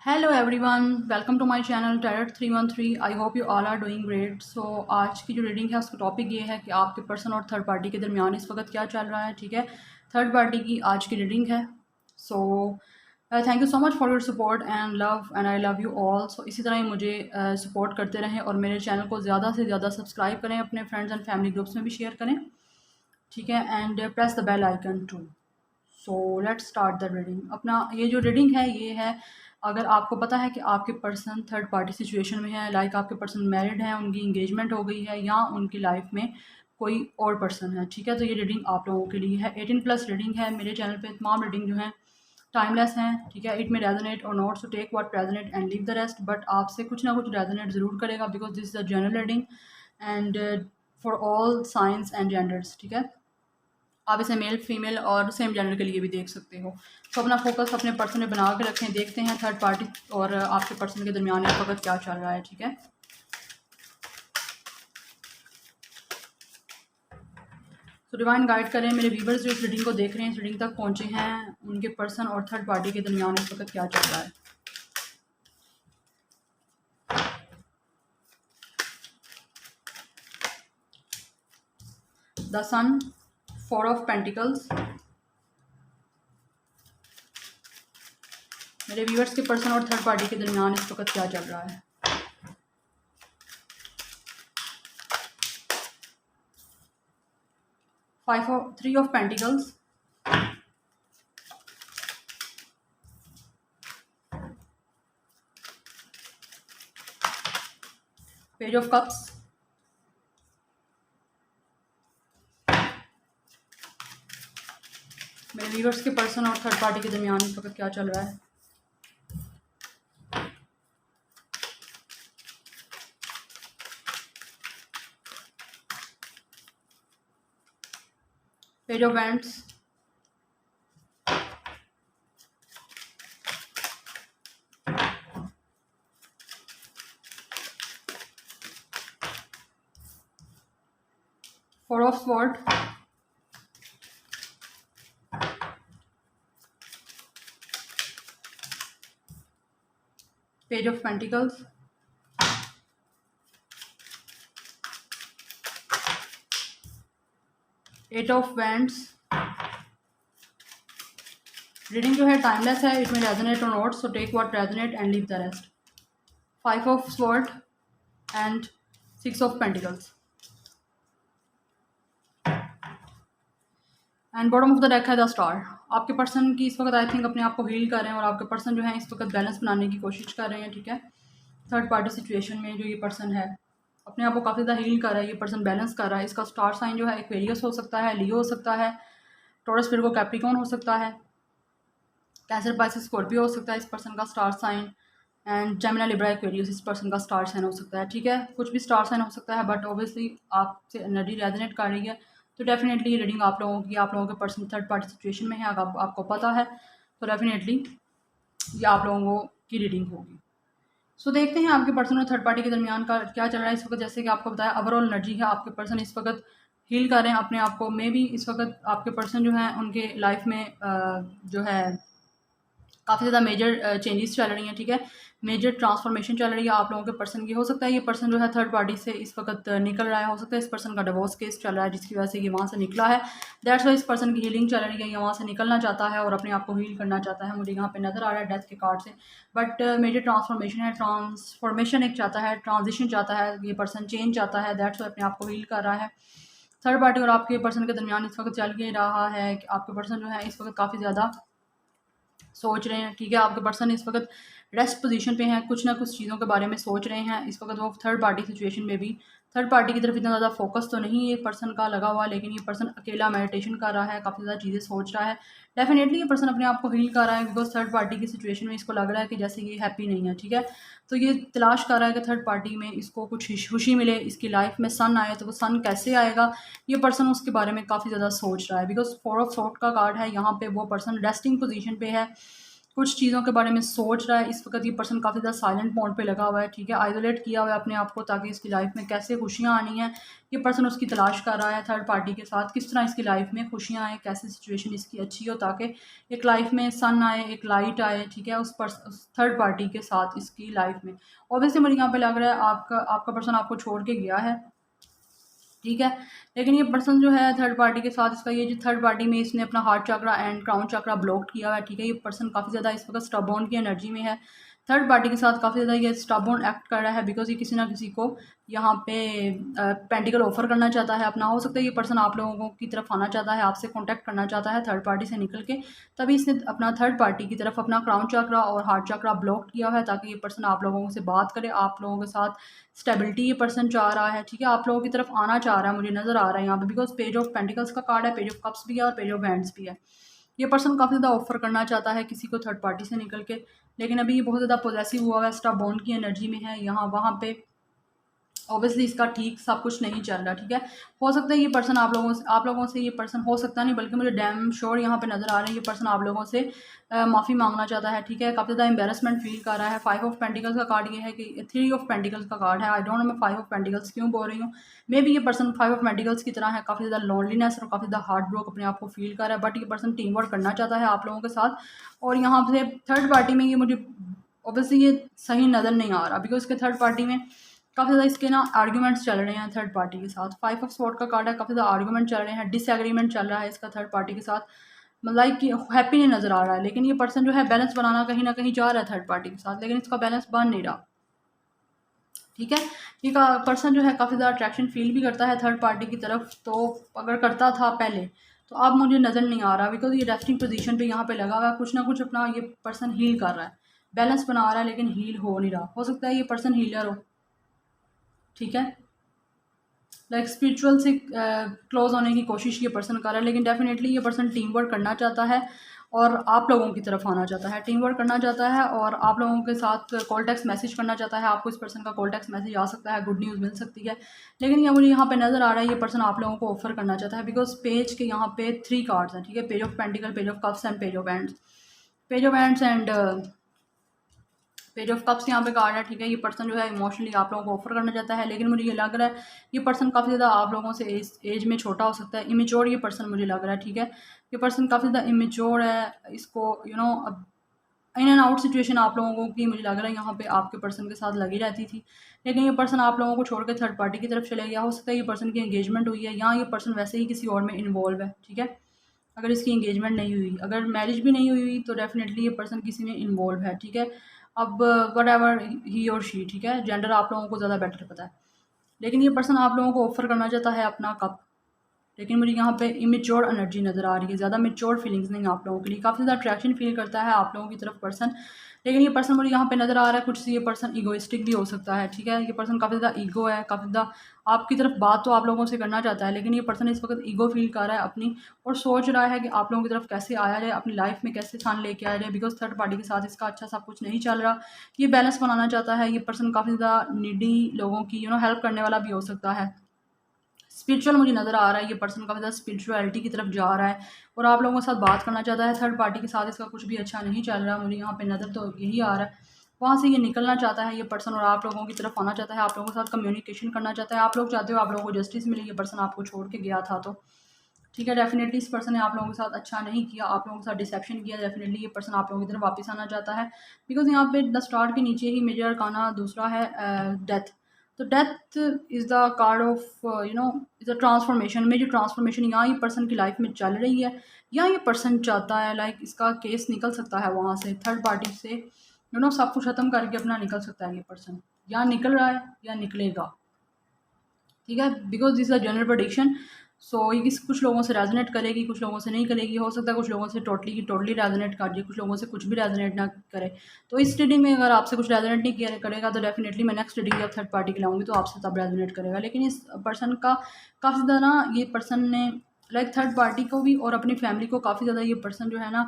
Hello everyone, welcome to my channel tarot 313। I hope you all are doing great. So आज की जो reading है उसका topic ये है कि आपके पर्सन और थर्ड पार्टी के दरमियान इस वक्त क्या चल रहा है। ठीक है, थर्ड पार्टी की आज की रीडिंग है। So thank you so much for your support and love and I love you all. So इसी तरह ही मुझे सपोर्ट करते रहें और मेरे चैनल को ज़्यादा से ज़्यादा सब्सक्राइब करें, अपने फ्रेंड्स एंड फैमिली ग्रुप्स में भी शेयर करें। ठीक है, and press the bell icon too. So let's start the reading. अपना ये जो रीडिंग है ये है, अगर आपको पता है कि आपके पर्सन थर्ड पार्टी सिचुएशन में है, लाइक आपके पर्सन मैरिड हैं, उनकी इंगेजमेंट हो गई है, या उनकी लाइफ में कोई और पर्सन है, ठीक है, तो ये रीडिंग आप लोगों के लिए है। 18+ रीडिंग है। मेरे चैनल पे तमाम रीडिंग जो है टाइमलेस हैं, ठीक है। इट में रेजोनेट और not, so take what resonate and leave the rest. But आपसे कुछ ना कुछ रेजोनेट ज़रूर करेगा because this is a general reading and for all signs and genders. ठीक है, आप इसे मेल फीमेल और सेम जेंडर के लिए भी देख सकते हो। तो अपना फोकस अपने पर्सन में बना के रखें। देखते हैं थर्ड पार्टी और आपके पर्सन के दरमियान इस वक्त क्या चल रहा है। ठीक है, तो डिवाइन गाइड करें मेरे व्यूवर्स जो इस रीडिंग को देख रहे हैं, इस रीडिंग तक पहुंचे हैं, उनके पर्सन और थर्ड पार्टी के दरमियान इस वक्त क्या चल रहा है। The sun, 4 of pentacles. मेरे व्यूवर्स के पर्सन और थर्ड पार्टी के दरमियान इस वक्त क्या चल रहा है। 3 of pentacles. Page of cups. मेरे व्यूवर्स के पर्सन और थर्ड पार्टी के दरमियान इस वक्त क्या चल रहा है। Page of wands. 4 of sword. Page of pentacles. 8 of wands. Reading जो है टाइमलेस है, इट में रेजोनेट और not, so take what resonate and leave the rest. 5 of sword and 6 of pentacles. And bottom of the deck है the star. आपके person की इस वक्त आई थिंक अपने आप को हील कर रहे हैं और आपके पर्सन जो है इस वक्त बैलेंस बनाने की कोशिश कर रहे हैं। ठीक है, थर्ड पार्टी सिचुएशन में जो ये पर्सन है अपने आप को काफ़ी ज़्यादा हील कर रहा है, ये पर्सन बैलेंस कर रहा है। इसका स्टार साइन जो है एक्वेरियस हो सकता है, लियो हो सकता है, टॉरस विर्गो कैप्रिकॉर्न हो सकता है, कैंसर पाइसेस स्कॉर्पियो हो सकता है इस पर्सन का star sign, and Gemini Libra Aquarius इस पर्सन का स्टार साइन हो सकता है। ठीक है, कुछ भी स्टार साइन हो सकता है, बट ऑब्वियसली आपसे एनर्जी रेजोनेट कर रही है, तो डेफिनेटली रीडिंग आप लोगों के पर्सन थर्ड पार्टी सिचुएशन में है। अगर आपको पता है तो डेफिनेटली ये आप लोगों की रीडिंग होगी। सो देखते हैं आपके पर्सन और थर्ड पार्टी के दरमियान का क्या चल रहा है इस वक्त। जैसे कि आपको बताया ओवरऑल एनर्जी है, आपके पर्सन इस वक्त हील कर रहे हैं अपने आप को। मे भी इस वक्त आपके पर्सन जो है उनके लाइफ में जो है काफ़ी ज़्यादा मेजर चेंजेस चल रही हैं। ठीक है, मेजर ट्रांसफॉर्मेशन चल रही है आप लोगों के पर्सन की। हो सकता है ये पर्सन जो है थर्ड पार्टी से इस वक्त निकल रहा है, हो सकता है इस पर्सन का डिवोर्स केस चल रहा है जिसकी वजह से ये वहाँ से निकला है। दैट्स वाई इस पर्सन की हीलिंग चल रही है, ये वहाँ से निकलना चाहता है और अपने आप को हील करना चाहता है। मुझे यहाँ पे नज़र आ रहा है डेथ के कार्ड से, बट मेजर ट्रांसफॉर्मेशन है, ट्रांसफॉर्मेशन एक चाहता है, ट्रांजिशन चाहता है, ये पर्सन चेंज चाहता है। दैट्स वाई अपने आप को हील कर रहा है। थर्ड पार्टी और आपके पर्सन के दरमियान इस वक्त चल ये रहा है कि आपके पर्सन जो है इस वक्त काफ़ी ज़्यादा सोच रहे हैं। ठीक है, आपके पर्सन इस वक्त रेस्ट पोजीशन पे हैं, कुछ ना कुछ चीज़ों के बारे में सोच रहे हैं इस वक्त। वो थर्ड पार्टी सिचुएशन में भी थर्ड पार्टी की तरफ इतना ज़्यादा फोकस तो नहीं ये पर्सन का लगा हुआ, लेकिन ये पर्सन अकेला मेडिटेशन कर रहा है, काफ़ी ज़्यादा चीज़ें सोच रहा है। डेफिनेटली ये पर्सन अपने आप को हील कर रहा है बिकॉज थर्ड पार्टी की सिचुएशन में इसको लग रहा है कि जैसे ये हैप्पी नहीं है। ठीक है, तो ये तलाश कर रहा है कि थर्ड पार्टी में इसको कुछ खुशी मिले, इसकी लाइफ में सन आए, तो वो सन कैसे आएगा ये पर्सन उसके बारे में काफ़ी ज़्यादा सोच रहा है। बिकॉज 4 ऑफ सॉर्ड का कार्ड है, यहाँ पे वो पर्सन रेस्टिंग पोजीशन पे है, कुछ चीज़ों के बारे में सोच रहा है। इस वक्त ये पर्सन काफ़ी ज़्यादा साइलेंट मोड पे लगा हुआ है, ठीक है, आइसोलेट किया हुआ है अपने आप को, ताकि इसकी लाइफ में कैसे खुशियाँ आनी हैं ये पर्सन उसकी तलाश कर रहा है। थर्ड पार्टी के साथ किस तरह इसकी लाइफ में खुशियाँ आए, कैसे सिचुएशन इसकी अच्छी हो, ताकि एक लाइफ में सन आए, एक लाइट आए, ठीक है, उस थर्ड पार्टी के साथ इसकी लाइफ में। ऑब्वियसली मुझे यहाँ पे लग रहा है आपका आपका पर्सन आपको छोड़ के गया है, ठीक है, लेकिन ये पर्सन जो है थर्ड पार्टी के साथ, इसका ये जो थर्ड पार्टी में इसने अपना heart chakra and crown chakra block किया हुआ है, ठीक है। ये पर्सन काफ़ी ज़्यादा इस वक्त स्टबॉर्न की एनर्जी में है। थर्ड पार्टी के साथ काफ़ी ज़्यादा ये स्टबॉर्न एक्ट कर रहा है, बिकॉज ये किसी ना किसी को यहाँ पे पेंटिकल ऑफर करना चाहता है अपना। हो सकता है ये पर्सन आप लोगों की तरफ आना चाहता है, आपसे कॉन्टैक्ट करना चाहता है थर्ड पार्टी से निकल के, तभी इसने अपना थर्ड पार्टी की तरफ अपना क्राउन चक्रा और हार्ट चक्रा ब्लॉक किया हुआ है, ताकि ये पर्सन आप लोगों से बात करे, आप लोगों के साथ स्टेबिलिटी ये पर्सन चाह रहा है, ठीक है, आप लोगों की तरफ आना चाह रहा है, मुझे नज़र आ रहा है यहाँ पे, बिकॉज पेज ऑफ पेंटिकल्स का कार्ड है, पेज ऑफ कप्स भी है और पेज ऑफ हैंड्स भी है। ये पर्सन काफ़ी ज़्यादा ऑफर करना चाहता है किसी को थर्ड पार्टी से निकल के, लेकिन अभी ये बहुत ज़्यादा पॉजेसिव हुआ है, स्टार बॉन्ड की एनर्जी में है, यहाँ वहाँ पे ऑब्वियसली इसका ठीक सब कुछ नहीं चल रहा, ठीक है। हो सकता है ये पर्सन आप लोगों से ये पर्सन हो सकता नहीं, बल्कि मुझे डैम श्योर यहाँ पे नज़र आ रहा है ये पर्सन आप लोगों से माफ़ी मांगना चाहता है, ठीक है। काफ़ी ज़्यादा एम्बेरसमेंट फील कर रहा है। 5 ऑफ पेंटिकल्स का कार्ड ये है कि 3 ऑफ पेंटिकल्स का कार्ड है। आई डोंट नो मैं 5 ऑफ पेंटिकल्स क्यों बोल रही हूँ। मे बी ये पर्सन 5 ऑफ पेंटिकल्स की तरह है, काफ़ी ज़्यादा लोनलीनेस और काफ़ी ज़्यादा हार्ट ब्रोक अपने आप को फील कर रहा है, बट ये पर्सन टीम वर्क करना चाहता है आप लोगों के साथ। और यहाँ से थर्ड पार्टी में ये मुझे ऑब्वियसली ये सही नज़र नहीं आ रहा, बिकॉज इसके थर्ड पार्टी में काफ़ी ज़्यादा इसके ना आर्ग्यूमेंट्स चल रहे हैं थर्ड पार्टी के साथ। 5 ऑफ स्वॉर्ड का कार्ड है, काफ़ी ज़्यादा आर्ग्यूमेंट चल रहे हैं, डिसएग्रीमेंट चल रहा है इसका थर्ड पार्टी के साथ, मतलब लाइक कि हैप्पी नहीं नज़र आ रहा है। लेकिन ये पर्सन जो है बैलेंस बनाना कहीं ना कहीं चाह रहा है थर्ड पार्टी के साथ, लेकिन इसका बैलेंस बन नहीं रहा, ठीक है। ये पर्सन जो है काफ़ी ज़्यादा अट्रैक्शन फील भी करता है थर्ड पार्टी की तरफ, तो अगर करता था पहले तो अब मुझे नज़र नहीं आ रहा, बिकॉज ये रेस्टिंग पोजीशन पे यहाँ पे लगा हुआ है, कुछ ना कुछ अपना ये पर्सन हील कर रहा है, बैलेंस बना रहा है, लेकिन हील हो नहीं रहा। हो सकता है ये पर्सन हीलर हो, ठीक है, लाइक स्पिरिचुअल से क्लोज होने की कोशिश ये पर्सन कर रहा है, लेकिन डेफिनेटली ये पर्सन टीम वर्क करना चाहता है और आप लोगों की तरफ आना चाहता है, टीम वर्क करना चाहता है और आप लोगों के साथ कॉल टेक्स्ट मैसेज करना चाहता है। आपको इस पर्सन का कॉल टेक्स्ट मैसेज आ सकता है, गुड न्यूज़ मिल सकती है, लेकिन ये मुझे यहाँ पे नज़र आ रहा है ये पर्सन आप लोगों को ऑफर करना चाहता है, बिकॉज पेज के यहाँ पे 3 कार्ड्स हैं, ठीक है, page of pentacle, page of cups and page of hands. Page of hands and page of cups यहाँ पे कार्ड है, ठीक है। ये पर्सन जो है इमोशनली आप लोगों को ऑफर करना चाहता है, लेकिन मुझे ये लग रहा है ये पर्सन काफ़ी ज़्यादा आप लोगों से एज में छोटा हो सकता है, इमेच्योर ये पर्सन मुझे लग रहा है, ठीक है। ये पर्सन काफ़ी ज़्यादा इमेच्योर है, इसको अब इन एंड आउट सिचुएशन आप लोगों की मुझे लग रहा है यहाँ पे आपके पर्सन के साथ लगी रहती थी, लेकिन ये पर्सन आप लोगों को छोड़ के थर्ड पार्टी की तरफ चले गया। हो सकता है ये पर्सन की एंगेजमेंट हुई है, या ये पर्सन वैसे ही किसी और में इन्वॉल्व है, ठीक है। अगर इसकी एंगेजमेंट नहीं हुई, अगर मैरिज भी नहीं हुई, तो डेफिनेटली ये पर्सन किसी में इन्वॉल्व है, ठीक है। अब वट एवर ही और शी, ठीक है, जेंडर आप लोगों को ज़्यादा बेटर पता है, लेकिन ये पर्सन आप लोगों को ऑफर करना चाहता है अपना कप, लेकिन मुझे यहाँ पे इमेच्योर एनर्जी नज़र आ रही है, ज़्यादा मेच्योर फीलिंग्स नहीं आप लोगों के लिए, काफ़ी ज़्यादा अट्रैक्शन फील करता है आप लोगों की तरफ पर्सन, लेकिन ये पर्सन मुझे यहाँ पे नज़र आ रहा है कुछ ये पर्सन इगोइस्टिक भी हो सकता है, ठीक है। ये पर्सन काफ़ी ज़्यादा ईगो है, काफ़ी ज़्यादा आपकी तरफ बात तो आप लोगों से करना चाहता है, लेकिन ये पर्सन इस वक्त ईगो फील कर रहा है अपनी, और सोच रहा है कि आप लोगों की तरफ कैसे आया जाए, अपनी लाइफ में कैसे सान लेके आया जाए, बिकॉज थर्ड पार्टी के साथ इसका अच्छा सब कुछ नहीं चल रहा। ये बैलेंस बनाना चाहता है। ये पर्सन काफ़ी ज़्यादा नीडी लोगों की हेल्प करने वाला भी हो सकता है। स्पिरिचुअल मुझे नज़र आ रहा है, ये पर्सन काफ़ी ज़्यादा स्पिरिचुअलिटी की तरफ जा रहा है और आप लोगों के साथ बात करना चाहता है। थर्ड पार्टी के साथ इसका कुछ भी अच्छा नहीं चल रहा, मुझे यहाँ पे नज़र तो यही आ रहा है। वहाँ से ये निकलना चाहता है ये पर्सन और आप लोगों की तरफ आना चाहता है, आप लोगों के साथ कम्युनिकेशन करना चाहता है। आप लोग चाहते हो आप लोगों को जस्टिस मिले, ये पर्सन आपको छोड़ के गया था तो ठीक है। डेफिनेटली इस पर्सन ने आप लोगों के साथ अच्छा नहीं किया, आप लोगों के साथ डिसेप्शन किया। डेफिनेटली ये पर्सन आप लोगों की तरफ वापस आना चाहता है, बिकॉज यहाँ पे द स्टार के नीचे ही मेजर अरकाना दूसरा है डेथ। तो death is the card of is a transformation. में जो ट्रांसफॉर्मेशन यहाँ ये पर्सन की लाइफ में चल रही है, या ये पर्सन चाहता है लाइक इसका केस निकल सकता है वहाँ से थर्ड पार्टी से सब कुछ ख़त्म करके अपना निकल सकता है ये पर्सन, या निकल रहा है या निकलेगा, ठीक है, because this a general prediction. So ये कुछ लोगों से रेजोनेट करेगी, कुछ लोगों से नहीं करेगी। हो सकता है कुछ लोगों से टोटली रेजोनेट कर जाए, कुछ लोगों से कुछ भी रेजोनेट ना करे। तो इस रीडिंग में अगर आपसे कुछ रेजोनेट नहीं किया करेगा, तो डेफिनेटली मैं नेक्स्ट रीडिंग जब थर्ड पार्टी की लाऊंगी तो आपसे तब रेजोनेट करेगा। लेकिन इस पर्सन का काफ़ी ज़्यादा ये पर्सन ने लाइक थर्ड पार्टी को भी और अपनी फैमिली को काफ़ी ज़्यादा ये पर्सन जो है ना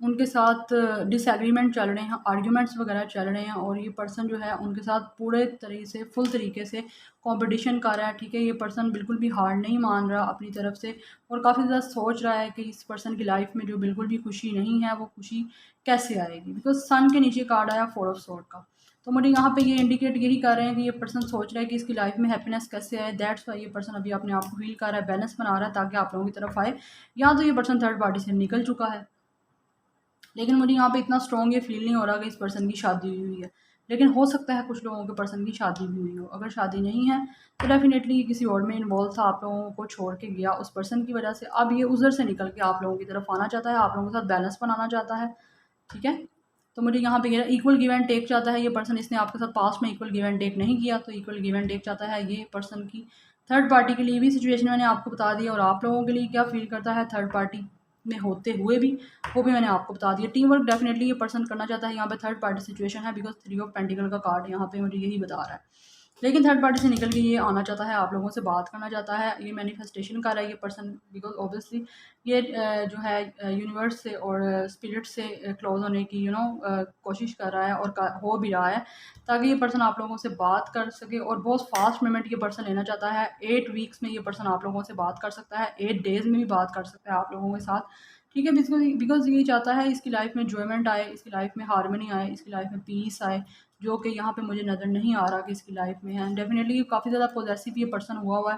उनके साथ डिसएग्रीमेंट चल रहे हैं, आर्ग्यूमेंट्स वगैरह चल रहे हैं, और ये पर्सन जो है उनके साथ पूरे तरीके से फुल तरीके से कंपटीशन कर रहा है, ठीक है। ये पर्सन बिल्कुल भी हार नहीं मान रहा अपनी तरफ से, और काफ़ी ज़्यादा सोच रहा है कि इस पर्सन की लाइफ में जो बिल्कुल भी खुशी नहीं है वो खुशी कैसे आएगी, बिकॉज सन के नीचे कार्ड आया 4 ऑफ सोर्ड का। तो मुझे यहाँ पे ये इंडिकेट यही कर रहे हैं कि ये पर्सन सोच रहा है कि इसकी लाइफ में हैप्पीनेस कैसे आए। दैट्स वाई ये पर्सन अभी अपने आप को हील कर रहा है, बैलेंस बना रहा है ताकि आप लोगों की तरफ आए। या तो ये पर्सन थर्ड पार्टी से निकल चुका है, लेकिन मुझे यहाँ पे इतना स्ट्रॉन्ग ये फील नहीं हो रहा कि इस पर्सन की शादी हुई है। लेकिन हो सकता है कुछ लोगों के पर्सन की शादी भी हुई हो। अगर शादी नहीं है तो डेफ़िनेटली ये किसी और में इन्वॉल्व था, आप लोगों को छोड़ के गया उस पर्सन की वजह से। अब ये उधर से निकल के आप लोगों की तरफ आना चाहता है, आप लोगों के साथ बैलेंस बनाना चाहता है, ठीक है। तो मुझे यहाँ पे ये इक्वल गिव एंड टेक चाहता है ये पर्सन। इसने आपके साथ पास्ट में इक्वल गिव एंड टेक नहीं किया, तो इक्वल गिव एंड टेक चाहता है ये पर्सन की। थर्ड पार्टी के लिए भी सिचुएशन मैंने आपको बता दिया, और आप लोगों के लिए क्या फ़ील करता है थर्ड पार्टी में होते हुए भी, वो भी मैंने आपको बता दिया। टीम वर्क डेफिनेटली ये पर्सन करना चाहता है। यहाँ पे थर्ड पार्टी सिचुएशन है, बिकॉज 3 ऑफ पेंटिकल का कार्ड यहाँ पे मुझे यही बता रहा है। लेकिन थर्ड पार्टी से निकल के ये आना चाहता है, आप लोगों से बात करना चाहता है, ये मैनिफेस्टेशन कर रहा है ये पर्सन, बिकॉज ऑब्वियसली ये जो है यूनिवर्स से और स्पिरिट से क्लोज होने की कोशिश कर रहा है, और हो भी रहा है, ताकि ये पर्सन आप लोगों से बात कर सके। और बहुत फास्ट मोमेंट ये पर्सन लेना चाहता है। 8 वीक्स में ये पर्सन आप लोगों से बात कर सकता है, 8 डेज़ में भी बात कर सकता है आप लोगों के साथ, ठीक है। बिकॉज ये चाहता है इसकी लाइफ में एन्जॉयमेंट आए, इसकी लाइफ में हार्मनी आए, इसकी लाइफ में पीस आए, जो कि यहाँ पे मुझे नज़र नहीं आ रहा कि इसकी लाइफ में है। डेफिनेटली काफ़ी ज़्यादा पॉजेसिव ये पर्सन हुआ है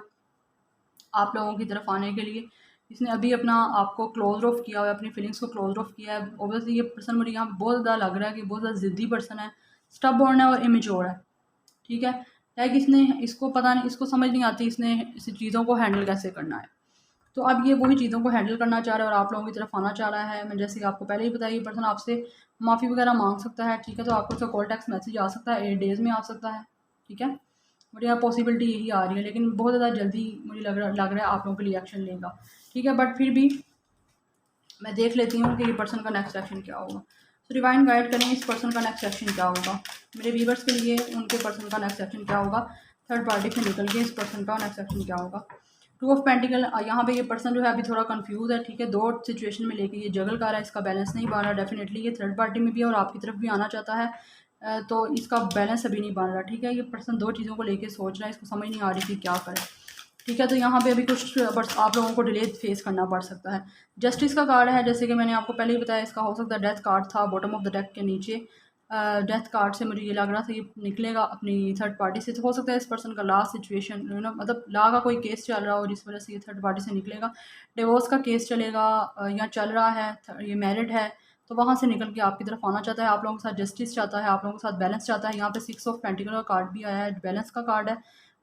आप लोगों की तरफ आने के लिए। इसने अभी अपना आपको क्लोज ऑफ किया हुआ है, अपनी फीलिंग्स को क्लोज ऑफ किया है। ऑब्वियसली ये पर्सन मुझे यहाँ पे बहुत ज़्यादा लग रहा है कि बहुत ज़्यादा ज़िद्दी पर्सन है, स्टबबॉर्न है और इमेच्योर है, ठीक है। लाइक इसने इसको पता नहीं, इसको समझ नहीं आती इसने इस चीज़ों को हैंडल कैसे करना है। तो अब ये वही चीज़ों को हैंडल करना चाह रहा है और आप लोगों की तरफ आना चाह रहा है। मैं जैसे कि आपको पहले ही बताया, ये पर्सन आपसे माफ़ी वगैरह मांग सकता है, ठीक है। तो आपको उसका कॉल टेक्स्ट मैसेज आ सकता है, 8 डेज़ में आ सकता है, ठीक है। मुझे यहाँ पॉसिबिलिटी यही आ रही है, लेकिन बहुत ज़्यादा जल्दी मुझे लग रहा है आप लोगों के लिए एक्शन लेगा, ठीक है। बट फिर भी मैं देख लेती हूँ कि ये पर्सन का नेक्स्ट एक्शन क्या होगा। तो डिवाइन गाइड करें इस पर्सन का नेक्स्ट एक्शन क्या होगा मेरे व्यूअर्स के लिए, उनके पर्सन का नेक्स्ट एक्शन क्या होगा, थर्ड पार्टी से निकल के इस पर्सन का नेक्स्ट एक्शन क्या होगा। 2 ऑफ पेंटिकल, यहाँ पे ये पर्सन जो है अभी थोड़ा कंफ्यूज है, ठीक है। दो सिचुएशन में लेके ये जगल कर रहा है, इसका बैलेंस नहीं बन रहा। डेफिनेटली ये थर्ड पार्टी में भी है और आपकी तरफ भी आना चाहता है, तो इसका बैलेंस अभी नहीं बन रहा, ठीक है। ये पर्सन दो चीज़ों को लेके सोच रहा है, इसको समझ नहीं आ रही कि क्या करे, ठीक है। तो यहाँ पे अभी कुछ आप लोगों को डिले फेस करना पड़ सकता है। जस्टिस का कार्ड है, जैसे कि मैंने आपको पहले ही बताया, इसका हो सकता है डेथ कार्ड था बॉटम ऑफ द डेक के नीचे। डेथ कार्ड से मुझे ये लग रहा था ये निकलेगा अपनी थर्ड पार्टी से। तो हो सकता है इस पर्सन का लास्ट सिचुएशन मतलब ला का कोई केस चल रहा हो जिस वजह से ये थर्ड पार्टी से निकलेगा। डिवोर्स का केस चलेगा या चल रहा है, ये मैरिड है, तो वहाँ से निकल के आपकी तरफ आना चाहता है, आप लोगों के साथ जस्टिस चाहता है, आप लोगों के साथ बैलेंस चाहता है। यहाँ पे 6 ऑफ पेंटिकल का कार्ड भी आया है, बैलेंस का कार्ड है।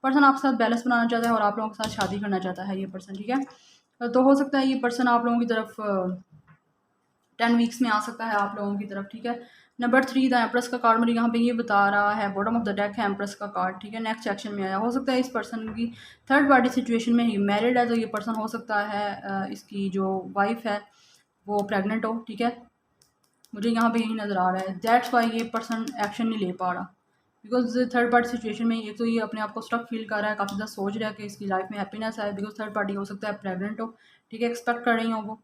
पर्सन आपके साथ बैलेंस बनाना चाहता है और आप लोगों के साथ शादी करना चाहता है ये पर्सन, ठीक है। तो हो सकता है ये पर्सन आप लोगों की तरफ 10 वीक्स में आ सकता है आप लोगों की तरफ, ठीक है। नंबर 3 द एम्प्रेस का कार्ड मुझे यहाँ पे ये बता रहा है, बॉटम ऑफ द डेक है एम्प्रेस का कार्ड, ठीक है। नेक्स्ट सेक्शन में आया, हो सकता है इस पर्सन की थर्ड पार्टी सिचुएशन में ही मैरिड है, तो ये पर्सन हो सकता है इसकी जो वाइफ है वो प्रेग्नेंट हो, ठीक है। मुझे यहाँ पे यही नज़र आ रहा है। दैट्स वाई ये पर्सन एक्शन नहीं ले पा रहा, बिकॉज थर्ड पार्टी सिचुएशन में एक तो ये अपने आप को स्टक फील कर रहा है, काफ़ी ज़्यादा सोच रहा है कि इसकी लाइफ में हैप्पीनेस आए, बिकॉज थर्ड पार्टी हो सकता है प्रेग्नेंट हो, ठीक है, एक्सपेक्ट कर रही हो वो।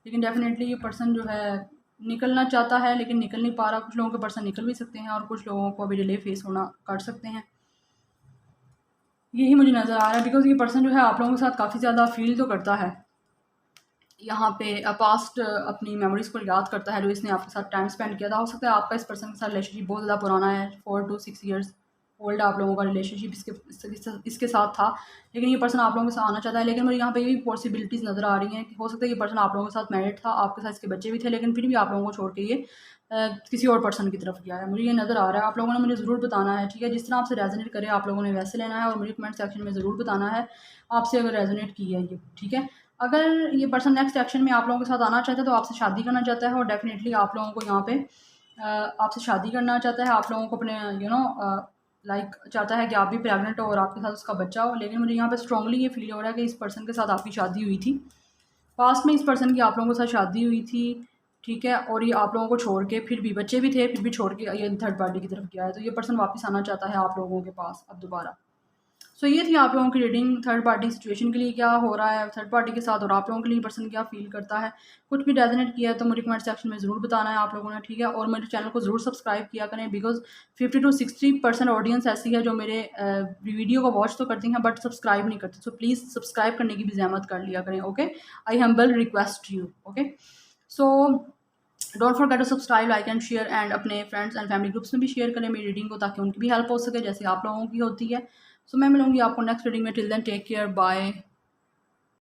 लेकिन डेफिनेटली ये पर्सन जो है निकलना चाहता है लेकिन निकल नहीं पा रहा। कुछ लोगों के पर्सन निकल भी सकते हैं और कुछ लोगों को अभी डिले फेस होना कर सकते हैं, यही मुझे नज़र आ रहा है। बिकॉज ये पर्सन जो है आप लोगों के साथ काफ़ी ज़्यादा फील तो करता है, यहाँ पे पास्ट अपनी मेमोरीज़ को याद करता है जो इसने आपके साथ टाइम स्पेंड किया था। हो सकता है आपका इस पर्सन के साथ रिलेशनशिप बहुत ज़्यादा पुराना है, 4 to 6 ईयर्स ओल्ड आप लोगों का रिलेशनशिप इसके साथ था, लेकिन ये पर्सन आप लोगों के साथ आना चाहता है। लेकिन मुझे यहाँ पे ये भी पॉसिबिलिटीज़ नज़र आ रही हैं कि हो सकता है ये पर्सन आप लोगों के साथ मैरिड था, आपके साथ इसके बच्चे भी थे, लेकिन फिर भी आप लोगों को छोड़ के ये किसी और पर्सन की तरफ गया है, मुझे ये नज़र आ रहा है। आप लोगों ने मुझे ज़रूर बताना है, ठीक है। जिस तरह आपसे रेजोनेट करे आप लोगों ने वैसे लेना है और मुझे कमेंट सेक्शन में ज़रूर बताना है आपसे अगर रेजोनेट की है ये, ठीक है। अगर ये पर्सन नेक्स्ट एक्शन में आप लोगों के साथ आना चाहता है तो आपसे शादी करना चाहता है, और डेफिनेटली आप लोगों को यहाँ पे आपसे शादी करना चाहता है, आप लोगों को अपने लाइक चाहता है कि आप भी प्रेग्नेंट हो और आपके साथ उसका बच्चा हो। लेकिन मुझे यहाँ पे स्ट्रांगली ये फील हो रहा है कि इस पर्सन के साथ आपकी शादी हुई थी, पास्ट में इस पर्सन की आप लोगों के साथ शादी हुई थी, ठीक है। और ये आप लोगों को छोड़ के, फिर भी बच्चे भी थे, फिर भी छोड़ के ये थर्ड पार्टी की तरफ गया है, तो ये पर्सन वापस आना चाहता है आप लोगों के पास अब दोबारा। सो ये थी आप लोगों की रीडिंग थर्ड पार्टी सिचुएशन के लिए क्या हो रहा है थर्ड पार्टी के साथ, और आप लोगों के लिए पर्सन क्या फील करता है। कुछ भी रेजोनेट किया है तो मुझे कमेंट सेक्शन में ज़रूर बताना है आप लोगों ने, ठीक है। और मेरे चैनल को ज़रूर सब्सक्राइब किया करें, बिकॉज 50 to 60% ऑडियंस ऐसी है जो मेरे वीडियो को वॉच तो करती हैं बट सब्सक्राइब नहीं करती। सो प्लीज़ सब्सक्राइब करने की भी जहमत कर लिया करें, okay. I humble request you, okay. So don't forget to subscribe, like and share, and अपने फ्रेंड्स एंड फैमिली ग्रुप्स में भी शेयर करें मेरी रीडिंग को, ताकि उनकी भी हेल्प हो सके जैसे आप लोगों की होती है। सो मैं मिलूंगी आपको नेक्स्ट रीडिंग में। Till then take care, bye.